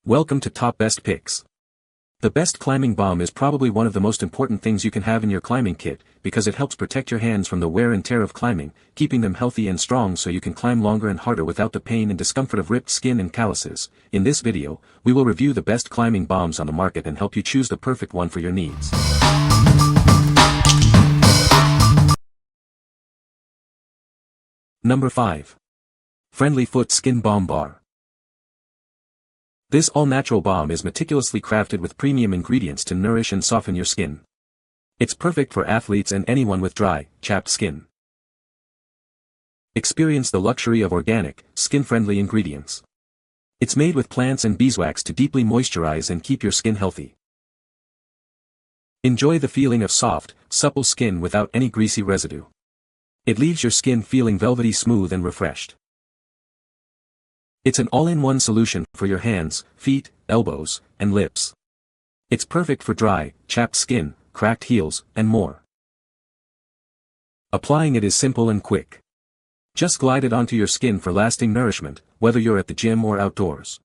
Welcome to Top Best Picks. The best climbing balm is probably one of the most important things you can have in your climbing kit, because it helps protect your hands from the wear and tear of climbing, keeping them healthy and strong so you can climb longer and harder without the pain and discomfort of ripped skin and calluses. In this video, we will review the best climbing balms on the market and help you choose the perfect one for your needs. Number 5. Friendly Foot Skin Balm Bar. This all-natural balm is meticulously crafted with premium ingredients to nourish and soften your skin. It's perfect for athletes and anyone with dry, chapped skin. Experience the luxury of organic, skin-friendly ingredients. It's made with plants and beeswax to deeply moisturize and keep your skin healthy. Enjoy the feeling of soft, supple skin without any greasy residue. It leaves your skin feeling velvety smooth and refreshed. It's an all-in-one solution for your hands, feet, elbows, and lips. It's perfect for dry, chapped skin, cracked heels, and more. Applying it is simple and quick. Just glide it onto your skin for lasting nourishment, whether you're at the gym or outdoors.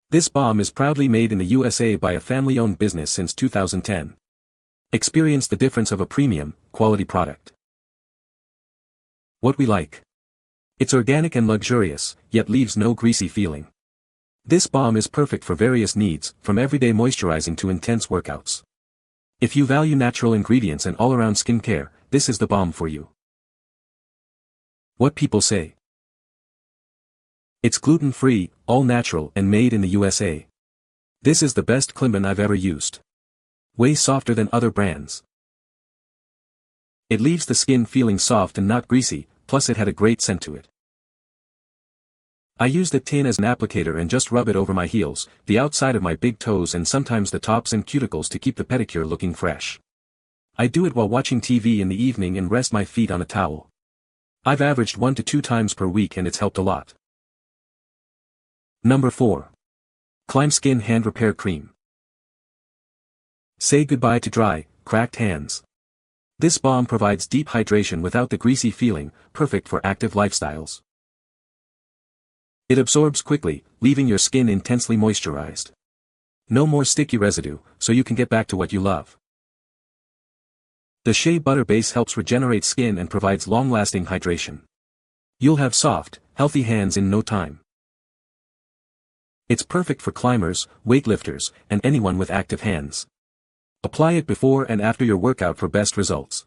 This balm is proudly made in the USA by a family-owned business since 2010. Experience the difference of a premium, quality product. What we like. It's organic and luxurious, yet leaves no greasy feeling. This balm is perfect for various needs, from everyday moisturizing to intense workouts. If you value natural ingredients and all-around skincare, this is the balm for you. What people say. It's gluten-free, all-natural and made in the USA. This is the best ClimbSkin I've ever used. Way softer than other brands. It leaves the skin feeling soft and not greasy, plus it had a great scent to it. I use the tin as an applicator and just rub it over my heels, the outside of my big toes and sometimes the tops and cuticles to keep the pedicure looking fresh. I do it while watching TV in the evening and rest my feet on a towel. I've averaged 1 to 2 times per week and it's helped a lot. Number 4. ClimbSkin Hand Repair Cream. Say goodbye to dry, cracked hands. This balm provides deep hydration without the greasy feeling, perfect for active lifestyles. It absorbs quickly, leaving your skin intensely moisturized. No more sticky residue, so you can get back to what you love. The shea butter base helps regenerate skin and provides long-lasting hydration. You'll have soft, healthy hands in no time. It's perfect for climbers, weightlifters, and anyone with active hands. Apply it before and after your workout for best results.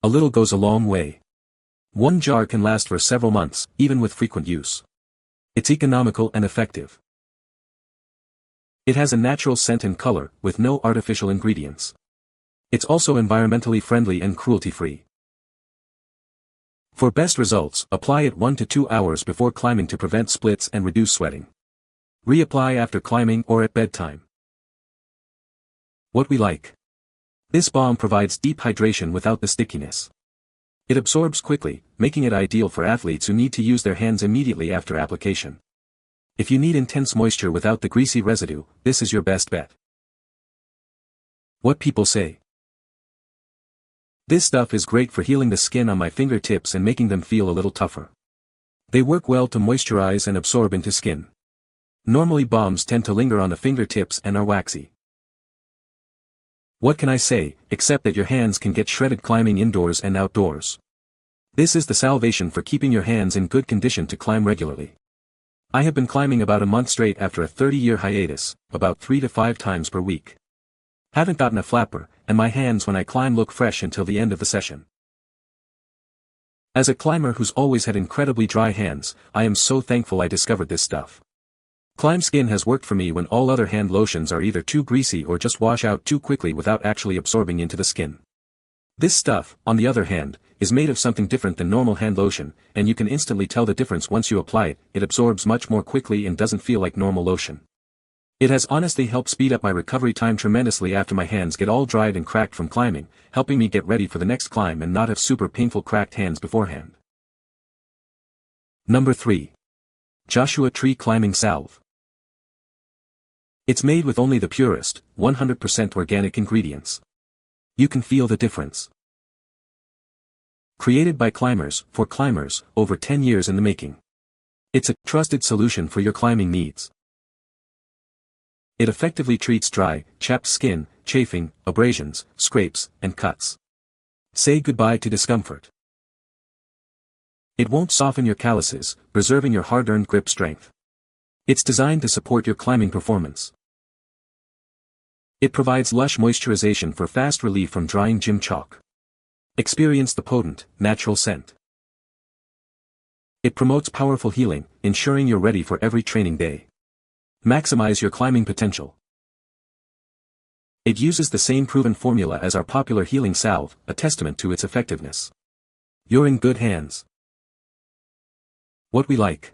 A little goes a long way. 1 jar can last for several months, even with frequent use. It's economical and effective. It has a natural scent and color, with no artificial ingredients. It's also environmentally friendly and cruelty-free. For best results, apply it 1 to 2 hours before climbing to prevent splits and reduce sweating. Reapply after climbing or at bedtime. What we like. This balm provides deep hydration without the stickiness. It absorbs quickly, making it ideal for athletes who need to use their hands immediately after application. If you need intense moisture without the greasy residue, this is your best bet. What people say. This stuff is great for healing the skin on my fingertips and making them feel a little tougher. They work well to moisturize and absorb into skin. Normally balms tend to linger on the fingertips and are waxy. What can I say, except that your hands can get shredded climbing indoors and outdoors. This is the salvation for keeping your hands in good condition to climb regularly. I have been climbing about a month straight after a 30-year hiatus, about 3 to 5 times per week. Haven't gotten a flapper, and my hands when I climb look fresh until the end of the session. As a climber who's always had incredibly dry hands, I am so thankful I discovered this stuff. ClimbSkin has worked for me when all other hand lotions are either too greasy or just wash out too quickly without actually absorbing into the skin. This stuff, on the other hand, is made of something different than normal hand lotion, and you can instantly tell the difference once you apply it. It absorbs much more quickly and doesn't feel like normal lotion. It has honestly helped speed up my recovery time tremendously after my hands get all dried and cracked from climbing, helping me get ready for the next climb and not have super painful cracked hands beforehand. Number 3. Joshua Tree Climbing Salve. It's made with only the purest, 100% organic ingredients. You can feel the difference. Created by climbers, for climbers, over 10 years in the making. It's a trusted solution for your climbing needs. It effectively treats dry, chapped skin, chafing, abrasions, scrapes, and cuts. Say goodbye to discomfort. It won't soften your calluses, preserving your hard-earned grip strength. It's designed to support your climbing performance. It provides lush moisturization for fast relief from drying gym chalk. Experience the potent, natural scent. It promotes powerful healing, ensuring you're ready for every training day. Maximize your climbing potential. It uses the same proven formula as our popular healing salve, a testament to its effectiveness. You're in good hands. What we like.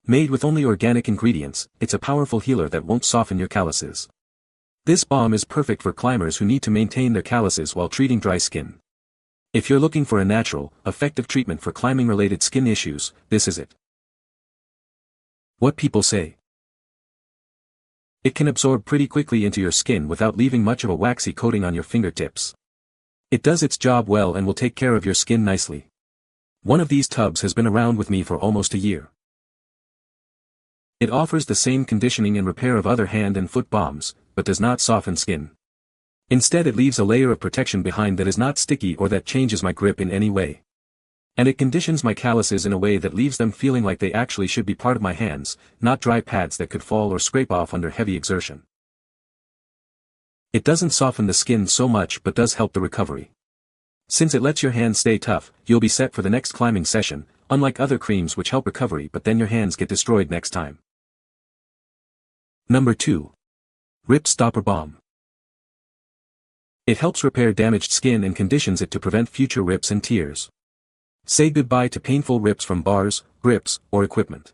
Made with only organic ingredients, it's a powerful healer that won't soften your calluses. This balm is perfect for climbers who need to maintain their calluses while treating dry skin. If you're looking for a natural, effective treatment for climbing-related skin issues, this is it. What people say. It can absorb pretty quickly into your skin without leaving much of a waxy coating on your fingertips. It does its job well and will take care of your skin nicely. One of these tubs has been around with me for almost a year. It offers the same conditioning and repair of other hand and foot balms, but does not soften skin. Instead, it leaves a layer of protection behind that is not sticky or that changes my grip in any way. And it conditions my calluses in a way that leaves them feeling like they actually should be part of my hands, not dry pads that could fall or scrape off under heavy exertion. It doesn't soften the skin so much but does help the recovery. Since it lets your hands stay tough, you'll be set for the next climbing session, unlike other creams which help recovery but then your hands get destroyed next time. Number 2. Stopper Balm. It helps repair damaged skin and conditions it to prevent future rips and tears. Say goodbye to painful rips from bars, grips, or equipment.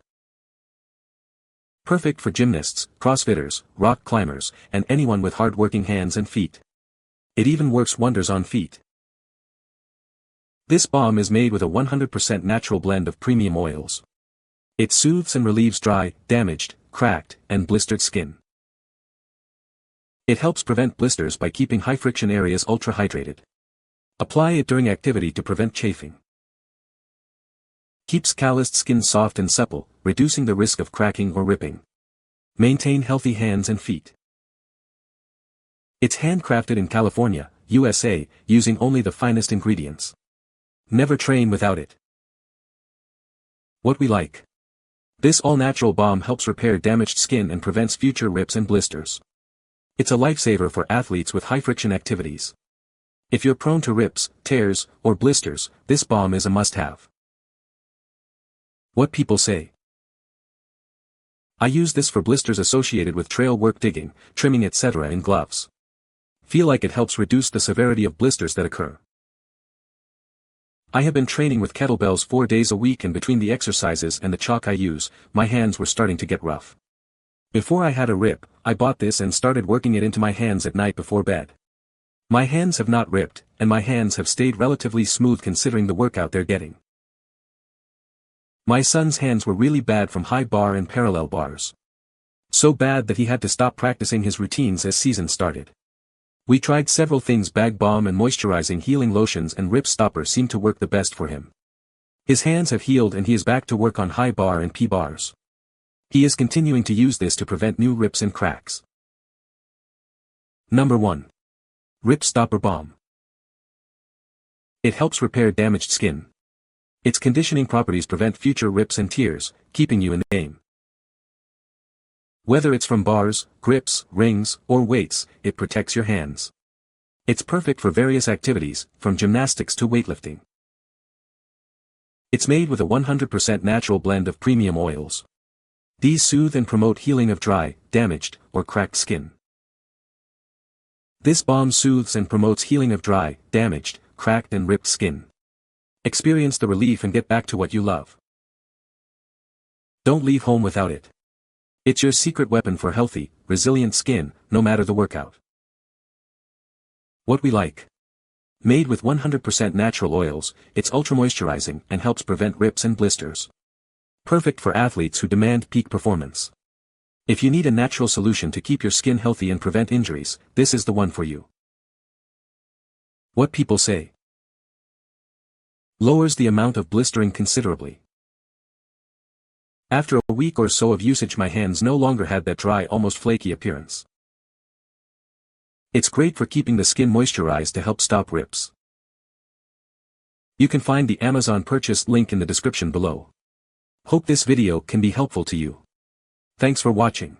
Perfect for gymnasts, crossfitters, rock climbers, and anyone with hard-working hands and feet. It even works wonders on feet. This balm is made with a 100% natural blend of premium oils. It soothes and relieves dry, damaged, cracked, and blistered skin. It helps prevent blisters by keeping high-friction areas ultra-hydrated. Apply it during activity to prevent chafing. Keeps calloused skin soft and supple, reducing the risk of cracking or ripping. Maintain healthy hands and feet. It's handcrafted in California, USA, using only the finest ingredients. Never train without it. What we like. This all-natural balm helps repair damaged skin and prevents future rips and blisters. It's a lifesaver for athletes with high-friction activities. If you're prone to rips, tears, or blisters, this balm is a must-have. What people say. I use this for blisters associated with trail work, digging, trimming, etc. in gloves. Feel like it helps reduce the severity of blisters that occur. I have been training with kettlebells 4 days a week, and between the exercises and the chalk I use, my hands were starting to get rough. Before I had a rip, I bought this and started working it into my hands at night before bed. My hands have not ripped, and my hands have stayed relatively smooth considering the workout they're getting. My son's hands were really bad from high bar and parallel bars. So bad that he had to stop practicing his routines as season started. We tried several things: bag balm and moisturizing healing lotions, and Rip Stopper seemed to work the best for him. His hands have healed and he is back to work on high bar and P bars. He is continuing to use this to prevent new rips and cracks. Number 1. Stopper Balm. It helps repair damaged skin. Its conditioning properties prevent future rips and tears, keeping you in the game. Whether it's from bars, grips, rings, or weights, it protects your hands. It's perfect for various activities, from gymnastics to weightlifting. It's made with a 100% natural blend of premium oils. These soothe and promote healing of dry, damaged, or cracked skin. This balm soothes and promotes healing of dry, damaged, cracked and ripped skin. Experience the relief and get back to what you love. Don't leave home without it. It's your secret weapon for healthy, resilient skin, no matter the workout. What we like. Made with 100% natural oils, it's ultra-moisturizing and helps prevent rips and blisters. Perfect for athletes who demand peak performance. If you need a natural solution to keep your skin healthy and prevent injuries, this is the one for you. What people say. Lowers the amount of blistering considerably. After a week or so of usage my hands no longer had that dry, almost flaky appearance. It's great for keeping the skin moisturized to help stop rips. You can find the Amazon purchase link in the description below. Hope this video can be helpful to you. Thanks for watching.